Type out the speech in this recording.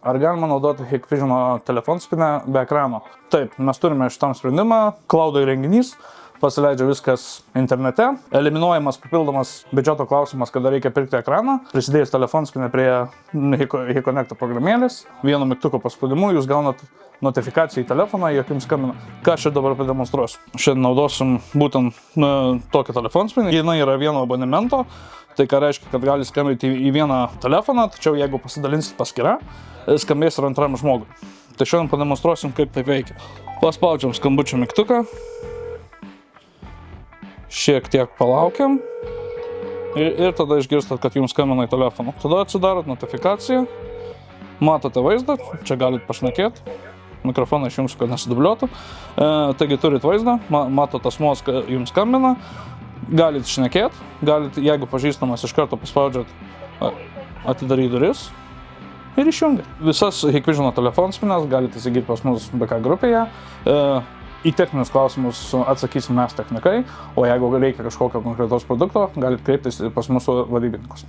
Ar galima naudoti Hikvisiono telefonspinę be ekrano? Taip, mes turime šitam sprendimą. Cloudo įrenginys, pasileidžia viskas internete, eliminuojamas papildomas biudžeto klausimas, kada reikia pirkti ekraną, prisidėjus telefonspinę prie HiConnect programėlės, vienu mygtuko paspaudimu jūs gaunat notifikaciją į telefoną, jog jums skambina. Ką aš čia dabar pademonstruosiu? Šiandien naudosim būtent tokią telefonspinę. Jinai yra vieno abonemento, tai ką reiškia, kad gali skambinti į vieną telefoną, tačiau jeigu pasidalinsit paskyrą, skambės ir antram žmogui. Tai šiandien pademonstruosim, kaip tai veikia. Paspaudžiam skambučio mygtuką. Šiek tiek palaukiam. Ir tada išgirstat, kad jums skambina į telefoną. Tada atsidarot notifikaciją. Matote vaizdą, čia galit pašnekėti. Mikrofoną išjungsiu, kad nesidubliuotų. Taigi turit vaizdą, matot asmuos, kad jums skambina. Galit šnekėti, galit, jeigu pažįstamas, iš karto paspaudžiat atidaryti duris. Ir išjungia. Visas Hikvisiono telefonspines galite įsigyti pas mus BK grupėje. Į techninius klausimus atsakysim mes technikai, o jeigu reikia kažkokio konkretaus produkto, galite kreiptis pas mūsų vadybininkus.